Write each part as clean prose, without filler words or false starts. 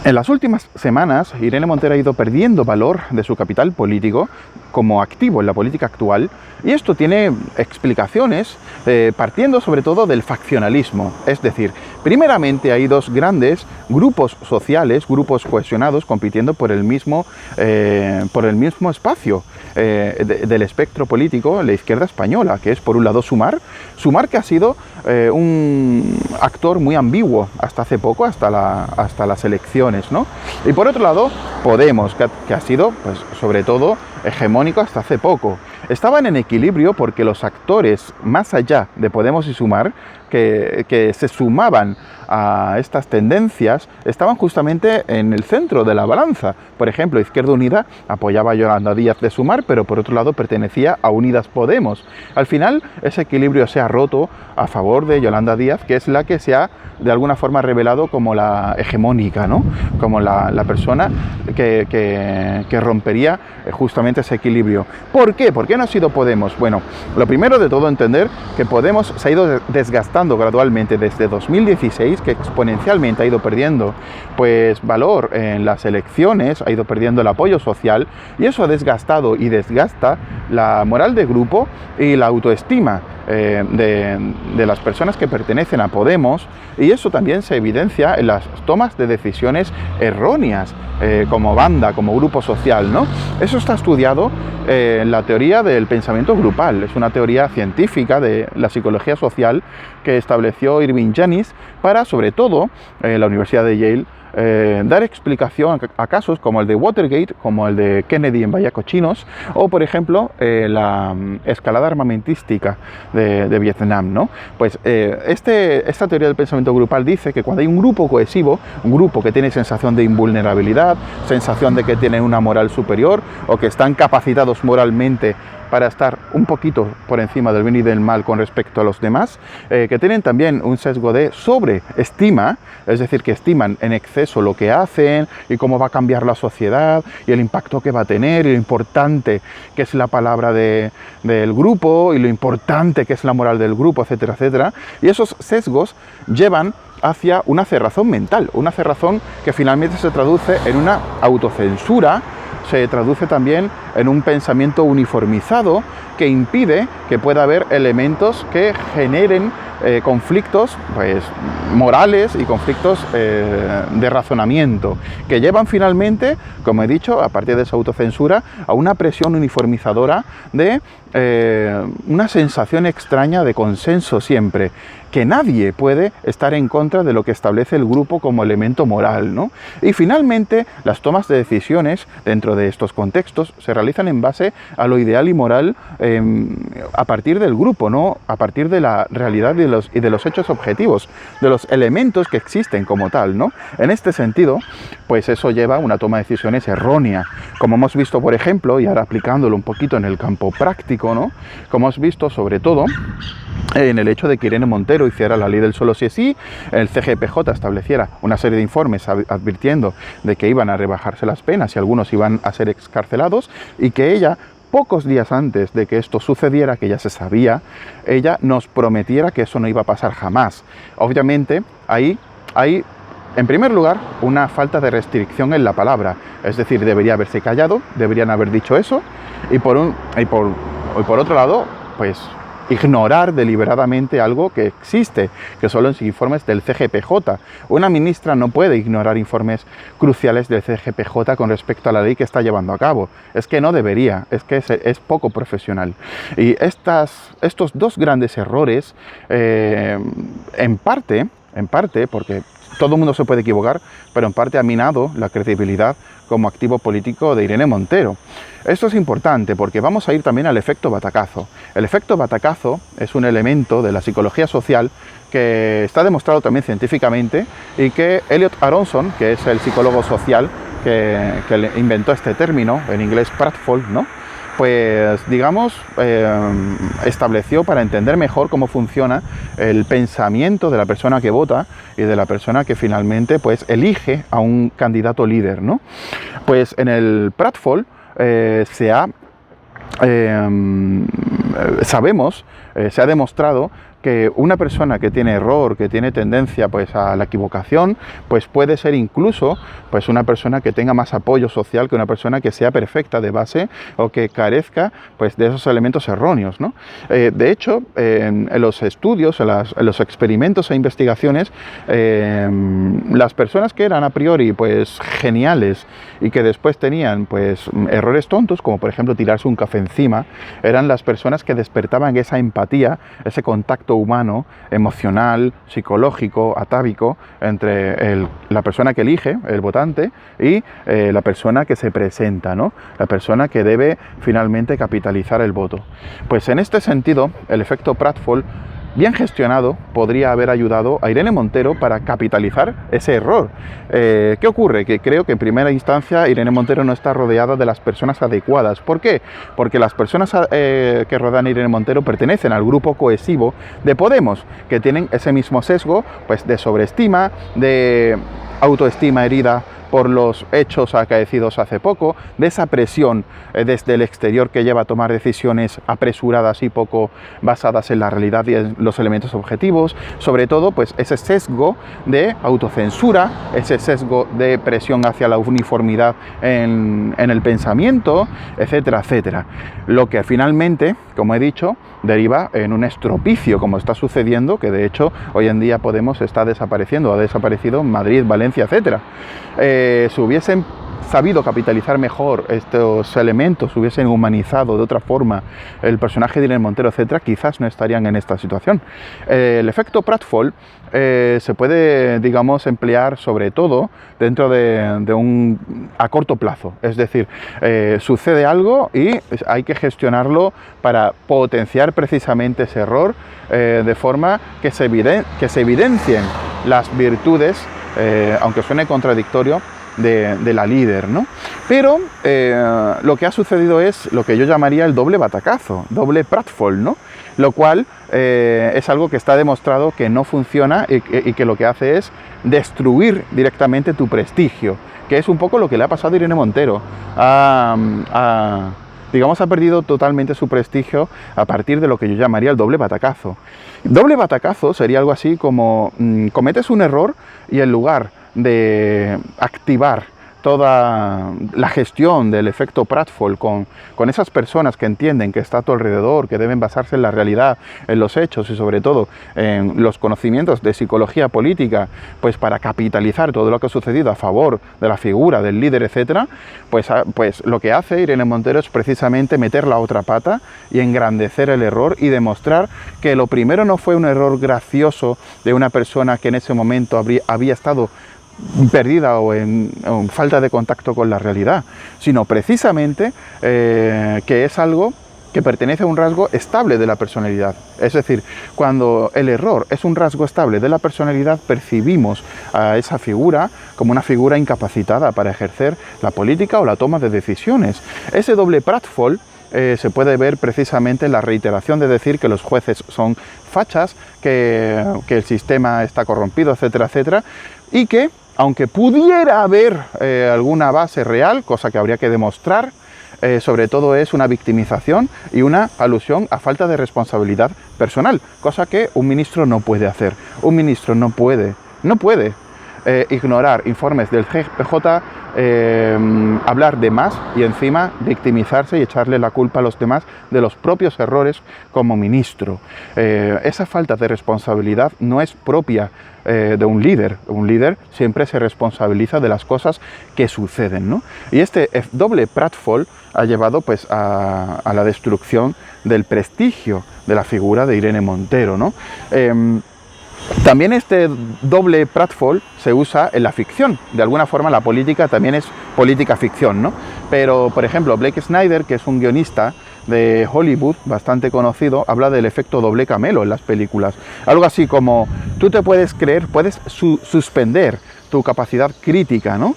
En las últimas semanas, Irene Montero ha ido perdiendo valor de su capital político como activo en la política actual, y esto tiene explicaciones partiendo sobre todo del faccionalismo. Es decir, primeramente hay dos grandes grupos sociales, grupos cohesionados, compitiendo por el mismo espacio del espectro político, la izquierda española, que es por un lado Sumar que ha sido un actor muy ambiguo hasta hace poco, hasta las elecciones, ¿no? Y por otro lado, Podemos, que ha sido, pues, sobre todo, hegemónico hasta hace poco. Estaban en equilibrio porque los actores, más allá de Podemos y Sumar, que se sumaban a estas tendencias, estaban justamente en el centro de la balanza. Por ejemplo, Izquierda Unida apoyaba a Yolanda Díaz de Sumar, pero por otro lado pertenecía a Unidas Podemos. Al final, ese equilibrio se ha roto a favor de Yolanda Díaz, que es la que se ha de alguna forma revelado como la hegemónica, ¿no? Como la persona que rompería justamente ese equilibrio. ¿Por qué? ¿Por qué no ha sido Podemos? Bueno, lo primero de todo, entender que Podemos se ha ido desgastando gradualmente desde 2016, que exponencialmente ha ido perdiendo pues valor en las elecciones, ha ido perdiendo el apoyo social, y eso ha desgastado y desgasta la moral de grupo y la autoestima de las personas que pertenecen a Podemos, y eso también se evidencia en las tomas de decisiones erróneas como banda, como grupo social, ¿no? Eso está estudiado en la teoría del pensamiento grupal. Es una teoría científica de la psicología social que estableció Irving Janis para, sobre todo, la Universidad de Yale, dar explicación a casos como el de Watergate, como el de Kennedy en Vallacochinos, o por ejemplo la escalada armamentística de Vietnam, ¿no? Pues esta teoría del pensamiento grupal dice que cuando hay un grupo cohesivo, un grupo que tiene sensación de invulnerabilidad, sensación de que tienen una moral superior o que están capacitados moralmente para estar un poquito por encima del bien y del mal con respecto a los demás, que tienen también un sesgo de sobreestima, es decir, que estiman en exceso lo que hacen y cómo va a cambiar la sociedad y el impacto que va a tener y lo importante que es la palabra del grupo y lo importante que es la moral del grupo, etcétera, etcétera. Y esos sesgos llevan hacia una cerrazón mental, una cerrazón que finalmente se traduce en una autocensura, se traduce también en un pensamiento uniformizado que impide que pueda haber elementos que generen conflictos pues, morales y conflictos de razonamiento, que llevan finalmente, como he dicho, a partir de esa autocensura, a una presión uniformizadora de una sensación extraña de consenso siempre, que nadie puede estar en contra de lo que establece el grupo como elemento moral, ¿no? Y finalmente, las tomas de decisiones dentro de estos contextos se realizan en base a lo ideal y moral a partir del grupo, no a partir de la realidad y de los hechos objetivos, de los elementos que existen como tal, ¿no? En este sentido, pues eso lleva a una toma de decisiones errónea, como hemos visto, por ejemplo, y ahora aplicándolo un poquito en el campo práctico, ¿no? Como hemos visto, sobre todo, en el hecho de que Irene Montero hiciera la ley del solo sí es sí, el CGPJ estableciera una serie de informes advirtiendo de que iban a rebajarse las penas y algunos iban a ser excarcelados, y que ella, pocos días antes de que esto sucediera, que ya se sabía, ella nos prometiera que eso no iba a pasar jamás. Obviamente, ahí hay, en primer lugar, una falta de restricción en la palabra, es decir, debería haberse callado, deberían haber dicho eso, y por otro lado, pues ignorar deliberadamente algo que existe, que son los informes del CGPJ. Una ministra no puede ignorar informes cruciales del CGPJ con respecto a la ley que está llevando a cabo. Es que no debería, es que es poco profesional. Y estos dos grandes errores, en parte, porque todo el mundo se puede equivocar, pero en parte ha minado la credibilidad como activo político de Irene Montero. Esto es importante porque vamos a ir también al efecto batacazo. El efecto batacazo es un elemento de la psicología social que está demostrado también científicamente, y que Elliot Aronson, que es el psicólogo social que inventó este término, en inglés pratfall, ¿no? Pues digamos estableció para entender mejor cómo funciona el pensamiento de la persona que vota y de la persona que finalmente pues elige a un candidato líder, ¿no? Pues en el pratfall se ha demostrado que una persona que tiene error, que tiene tendencia pues a la equivocación, pues puede ser incluso pues una persona que tenga más apoyo social que una persona que sea perfecta de base o que carezca pues de esos elementos erróneos, ¿no? De hecho, en los estudios, en los experimentos e investigaciones, las personas que eran a priori pues geniales y que después tenían pues errores tontos, como por ejemplo tirarse un café encima, eran las personas que despertaban esa empatía, ese contacto humano, emocional, psicológico, atávico, entre la persona que elige, el votante, y la persona que se presenta, ¿no? La persona que debe finalmente capitalizar el voto. Pues en este sentido, el efecto Pratfall, bien gestionado, podría haber ayudado a Irene Montero para capitalizar ese error. ¿Qué ocurre? Que creo que en primera instancia Irene Montero no está rodeada de las personas adecuadas. ¿Por qué? Porque las personas que rodean a Irene Montero pertenecen al grupo cohesivo de Podemos, que tienen ese mismo sesgo pues, de sobreestima, de autoestima herida por los hechos acaecidos hace poco, de esa presión desde el exterior que lleva a tomar decisiones apresuradas y poco basadas en la realidad y en los elementos objetivos, sobre todo pues ese sesgo de autocensura, ese sesgo de presión hacia la uniformidad en el pensamiento, etcétera, etcétera. Lo que finalmente, como he dicho, deriva en un estropicio, como está sucediendo, que de hecho hoy en día Podemos está desapareciendo, ha desaparecido en Madrid, Valencia, etcétera. Si hubiesen sabido capitalizar mejor estos elementos, hubiesen humanizado de otra forma el personaje de Irene Montero, etcétera, quizás no estarían en esta situación. El efecto Pratfall se puede, digamos, emplear sobre todo dentro de a corto plazo. Es decir, sucede algo y hay que gestionarlo para potenciar precisamente ese error de forma que se evidencien las virtudes, aunque suene contradictorio, de la líder, ¿no? Pero lo que ha sucedido es lo que yo llamaría el doble batacazo, doble pratfall, ¿no? Lo cual es algo que está demostrado que no funciona y que lo que hace es destruir directamente tu prestigio, que es un poco lo que le ha pasado a Irene Montero. Digamos, ha perdido totalmente su prestigio a partir de lo que yo llamaría el doble batacazo. Doble batacazo sería algo así como cometes un error y en lugar de activar toda la gestión del efecto Pratfall con esas personas que entienden que está a tu alrededor, que deben basarse en la realidad, en los hechos y sobre todo en los conocimientos de psicología política, pues para capitalizar todo lo que ha sucedido a favor de la figura del líder, etcétera, pues lo que hace Irene Montero es precisamente meter la otra pata y engrandecer el error y demostrar que lo primero no fue un error gracioso de una persona que en ese momento había estado perdida o en falta de contacto con la realidad, sino precisamente que es algo que pertenece a un rasgo estable de la personalidad. Es decir, cuando el error es un rasgo estable de la personalidad, percibimos a esa figura como una figura incapacitada para ejercer la política o la toma de decisiones. Ese doble pratfall se puede ver precisamente en la reiteración de decir que los jueces son fachas, que el sistema está corrompido, etcétera, etcétera, y que aunque pudiera haber alguna base real, cosa que habría que demostrar, sobre todo es una victimización y una alusión a falta de responsabilidad personal, cosa que un ministro no puede hacer. Un ministro no puede ignorar informes del GPJ, hablar de más y encima victimizarse y echarle la culpa a los demás de los propios errores como ministro. Esa falta de responsabilidad no es propia de un líder. Un líder siempre se responsabiliza de las cosas que suceden, ¿no? Y este doble pratfall ha llevado pues a la destrucción del prestigio de la figura de Irene Montero, ¿no? También este doble pratfall se usa en la ficción. De alguna forma la política también es política ficción, ¿no? Pero, por ejemplo, Blake Snyder, que es un guionista de Hollywood bastante conocido, habla del efecto doble camelo en las películas. Algo así como, tú te puedes creer, puedes suspender tu capacidad crítica, ¿no?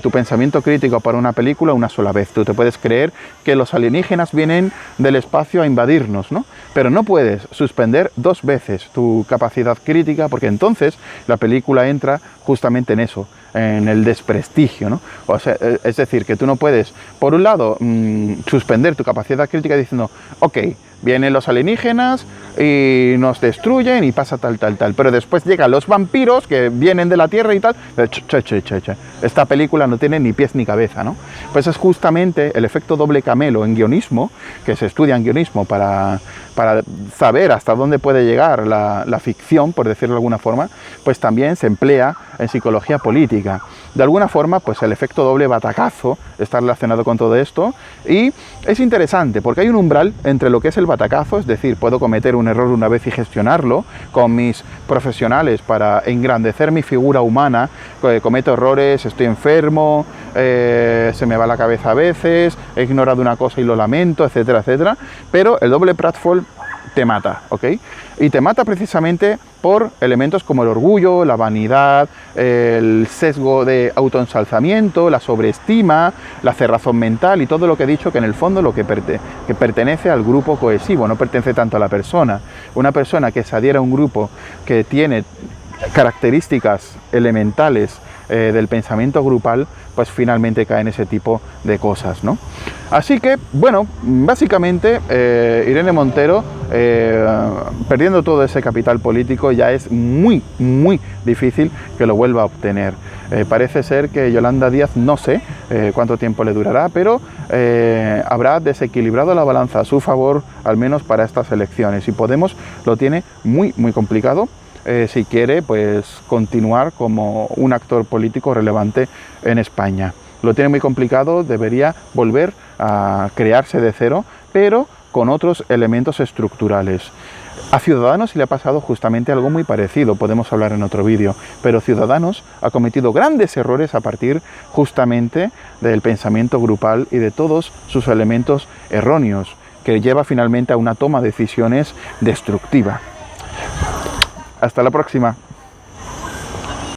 Tu pensamiento crítico para una película una sola vez. Tú te puedes creer que los alienígenas vienen del espacio a invadirnos, ¿no? Pero no puedes suspender dos veces tu capacidad crítica, porque entonces la película entra justamente en eso, en el desprestigio, ¿no? O sea, es decir, que tú no puedes, por un lado, suspender tu capacidad crítica diciendo, ok, vienen los alienígenas y nos destruyen y pasa tal. Pero después llegan los vampiros que vienen de la Tierra y tal. Esta película no tiene ni pies ni cabeza, ¿no? Pues es justamente el efecto doble camelo en guionismo, que se estudia en guionismo para saber hasta dónde puede llegar la ficción, por decirlo de alguna forma, pues también se emplea en psicología política. De alguna forma, pues el efecto doble batacazo está relacionado con todo esto y es interesante porque hay un umbral entre lo que es el batacazo, es decir, puedo cometer un error una vez y gestionarlo con mis profesionales para engrandecer mi figura humana, cometo errores, estoy enfermo, se me va la cabeza a veces, he ignorado una cosa y lo lamento, etcétera, etcétera, pero el doble pratfall te mata, ¿ok? Y te mata precisamente por elementos como el orgullo, la vanidad, el sesgo de autoensalzamiento, la sobreestima, la cerrazón mental y todo lo que he dicho, que en el fondo lo que pertenece al grupo cohesivo, no pertenece tanto a la persona. Una persona que se adhiere a un grupo que tiene características elementales del pensamiento grupal, pues finalmente cae en ese tipo de cosas, ¿no? Así que, bueno, básicamente Irene Montero, perdiendo todo ese capital político, ya es muy difícil que lo vuelva a obtener. Parece ser que Yolanda Díaz, no sé cuánto tiempo le durará, pero habrá desequilibrado la balanza a su favor, al menos para estas elecciones, y Podemos lo tiene muy complicado. Si quiere, pues continuar como un actor político relevante en España. Lo tiene muy complicado, debería volver a crearse de cero, pero con otros elementos estructurales. A Ciudadanos le ha pasado justamente algo muy parecido, podemos hablar en otro vídeo, pero Ciudadanos ha cometido grandes errores a partir justamente del pensamiento grupal y de todos sus elementos erróneos, que lleva finalmente a una toma de decisiones destructiva. Hasta la próxima.